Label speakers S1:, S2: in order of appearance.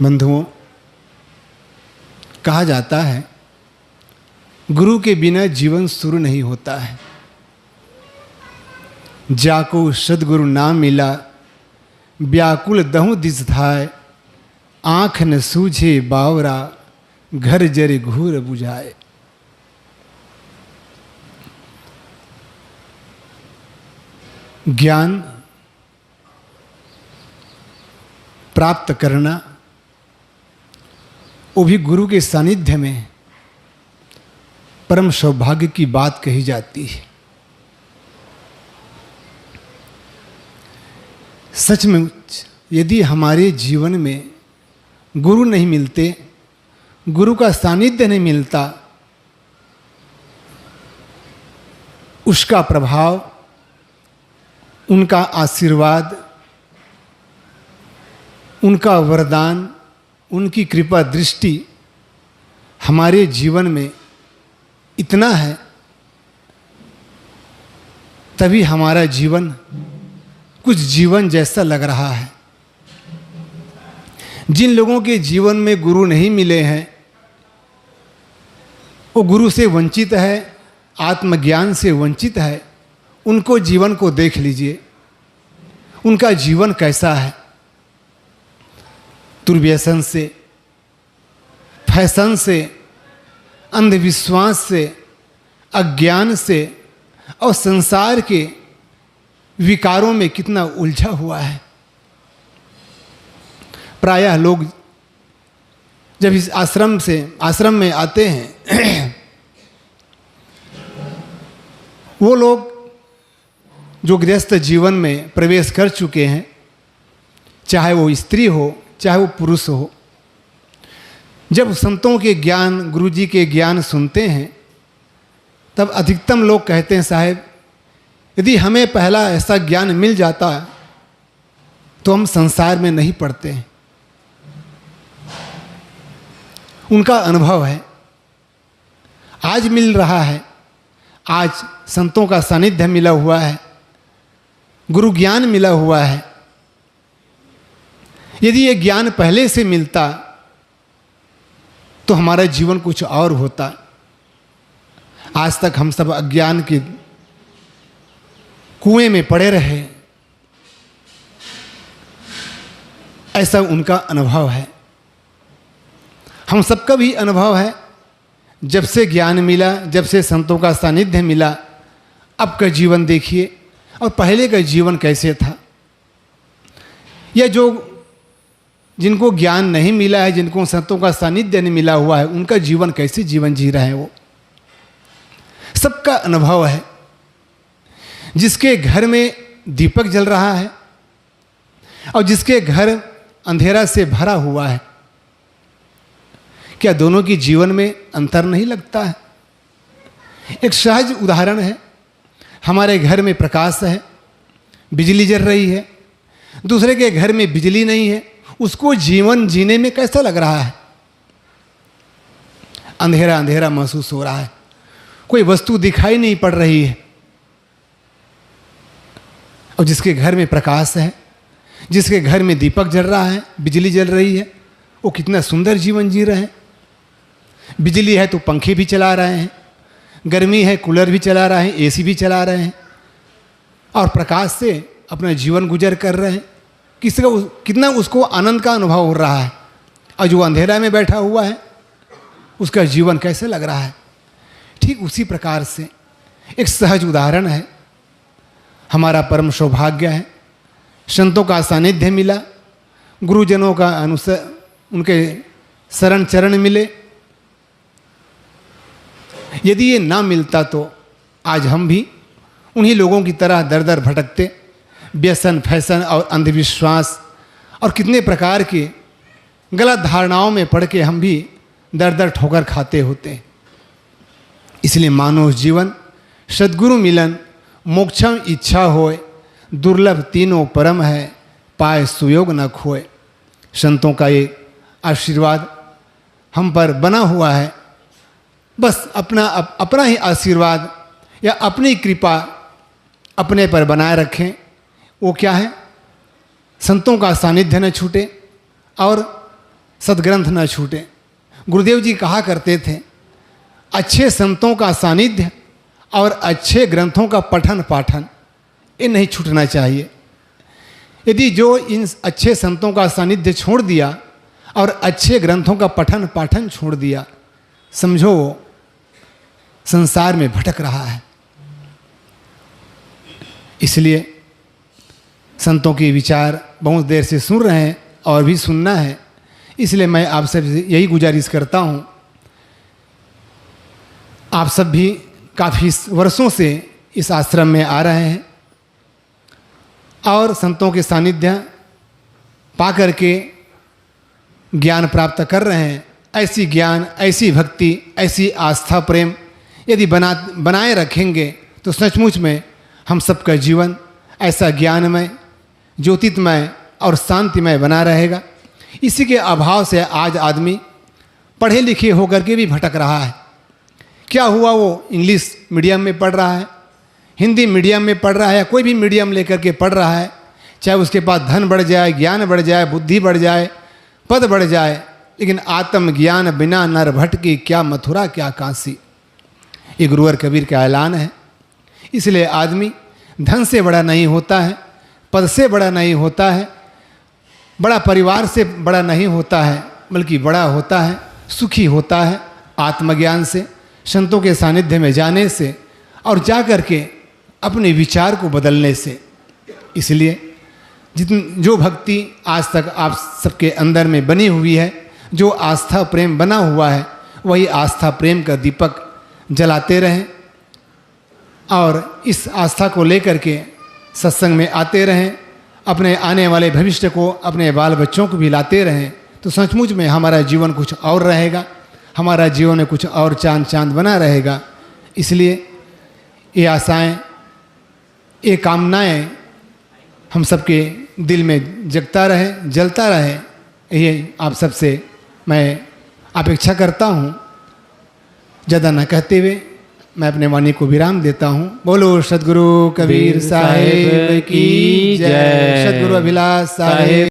S1: बंधुओं, कहा जाता है गुरु के बिना जीवन शुरू नहीं होता है। जाको सदगुरु ना मिला, व्याकुल दहु दिस धाय, आँख न सूझे बावरा, घर जरे घूर बुझाए। ज्ञान प्राप्त करना, वो भी गुरु के सानिध्य में, परम सौभाग्य की बात कही जाती है। सच में यदि हमारे जीवन में गुरु नहीं मिलते, गुरु का सानिध्य नहीं मिलता, उसका प्रभाव, उनका आशीर्वाद, उनका वरदान, उनकी कृपा दृष्टि हमारे जीवन में इतना है, तभी हमारा जीवन कुछ जीवन जैसा लग रहा है। जिन लोगों के जीवन में गुरु नहीं मिले हैं, वो गुरु से वंचित है, आत्मज्ञान से वंचित है, उनको जीवन को देख लीजिए, उनका जीवन कैसा है। दुर्व्यसन से, फैशन से, अंधविश्वास से, अज्ञान से और संसार के विकारों में कितना उलझा हुआ है। प्रायः लोग जब इस आश्रम में आते हैं वो लोग जो गृहस्थ जीवन में प्रवेश कर चुके हैं, चाहे वो स्त्री हो चाहे वो पुरुष हो, जब संतों के ज्ञान, गुरुजी के ज्ञान सुनते हैं, तब अधिकतम लोग कहते हैं, साहब यदि हमें पहला ऐसा ज्ञान मिल जाता तो हम संसार में नहीं पड़ते हैं। उनका अनुभव है, आज मिल रहा है, आज संतों का सानिध्य मिला हुआ है, गुरु ज्ञान मिला हुआ है। यदि ये ज्ञान पहले से मिलता तो हमारा जीवन कुछ और होता। आज तक हम सब अज्ञान के कुएं में पड़े रहे, ऐसा उनका अनुभव है। हम सबका भी अनुभव है, जब से ज्ञान मिला, जब से संतों का सानिध्य मिला, अब का जीवन देखिए और पहले का जीवन कैसे था। यह जो जिनको ज्ञान नहीं मिला है, जिनको संतों का सानिध्य नहीं मिला हुआ है, उनका जीवन कैसे जीवन जी रहे हैं, वो सबका अनुभव है। जिसके घर में दीपक जल रहा है और जिसके घर अंधेरा से भरा हुआ है, क्या दोनों की जीवन में अंतर नहीं लगता है? एक सहज उदाहरण है, हमारे घर में प्रकाश है, बिजली जल रही है, दूसरे के घर में बिजली नहीं है, उसको जीवन जीने में कैसा लग रहा है? अंधेरा अंधेरा महसूस हो रहा है, कोई वस्तु दिखाई नहीं पड़ रही है। और जिसके घर में प्रकाश है, जिसके घर में दीपक जल रहा है, बिजली जल रही है, वो कितना सुंदर जीवन जी रहे हैं। बिजली है तो पंखे भी चला रहे हैं, गर्मी है कूलर भी चला रहे हैं, एसी भी चला रहे हैं, और प्रकाश से अपना जीवन गुजर कर रहे हैं। कितना उसको आनंद का अनुभव हो रहा है। और जो अंधेरा में बैठा हुआ है, उसका जीवन कैसे लग रहा है? ठीक उसी प्रकार से एक सहज उदाहरण है। हमारा परम सौभाग्य है, संतों का सानिध्य मिला, गुरुजनों का उनके शरण चरण मिले। यदि ये ना मिलता तो आज हम भी उन्हीं लोगों की तरह दर दर भटकते, व्यसन, फैशन और अंधविश्वास और कितने प्रकार के गलत धारणाओं में पड़ के हम भी दर दर ठोकर खाते होते। इसलिए मानव जीवन सद्गुरु मिलन, मोक्षम इच्छा होए, दुर्लभ तीनों परम है, पाए सुयोग न खोए। संतों का ये आशीर्वाद हम पर बना हुआ है। बस अपना ही आशीर्वाद या अपनी कृपा अपने पर बनाए रखें। वो क्या है? संतों का सानिध्य न छूटे और सदग्रंथ न छूटे। गुरुदेव जी कहा करते थे, अच्छे संतों का सानिध्य और अच्छे ग्रंथों का पठन पाठन ये नहीं छूटना चाहिए। यदि जो इन अच्छे संतों का सानिध्य छोड़ दिया और अच्छे ग्रंथों का पठन पाठन छोड़ दिया, समझो वो संसार में भटक रहा है। इसलिए संतों के विचार बहुत देर से सुन रहे हैं और भी सुनना है, इसलिए मैं आप सब यही गुजारिश करता हूँ। आप सब भी काफ़ी वर्षों से इस आश्रम में आ रहे हैं और संतों के सानिध्य पा करके ज्ञान प्राप्त कर रहे हैं। ऐसी ज्ञान, ऐसी भक्ति, ऐसी आस्था प्रेम यदि बनाए रखेंगे तो सचमुच में हम सबका जीवन ऐसा ज्ञानमय, ज्योतिर्मय और शांतिमय बना रहेगा। इसी के अभाव से आज आदमी पढ़े लिखे होकर के भी भटक रहा है। क्या हुआ, वो इंग्लिश मीडियम में पढ़ रहा है, हिंदी मीडियम में पढ़ रहा है, कोई भी मीडियम लेकर के पढ़ रहा है, चाहे उसके पास धन बढ़ जाए, ज्ञान बढ़ जाए, बुद्धि बढ़ जाए, पद बढ़ जाए, लेकिन आत्मज्ञान बिना नर भटकी, क्या मथुरा क्या काशी, ये गुरुवर कबीर का ऐलान है। इसलिए आदमी धन से बड़ा नहीं होता है, पद से बड़ा नहीं होता है, बड़ा परिवार से बड़ा नहीं होता है, बल्कि बड़ा होता है, सुखी होता है आत्मज्ञान से, संतों के सानिध्य में जाने से और जा कर के अपने विचार को बदलने से। इसलिए जो भक्ति आज तक आप सबके अंदर में बनी हुई है, जो आस्था प्रेम बना हुआ है, वही आस्था प्रेम का दीपक जलाते रहें और इस आस्था को लेकर के सत्संग में आते रहें। अपने आने वाले भविष्य को, अपने बाल बच्चों को भी लाते रहें, तो सचमुच में हमारा जीवन कुछ और रहेगा, हमारा जीवन में कुछ और चांद चांद बना रहेगा। इसलिए ये आशाएं, ये कामनाएं हम सबके दिल में जगता रहे, जलता रहे, ये आप सबसे मैं अपेक्षा करता हूँ। ज़्यादा न कहते हुए मैं अपने वाणी को विराम देता हूँ। बोलो सद्गुरु कबीर साहेब की जय, सद्गुरु अभिलाष साहेब।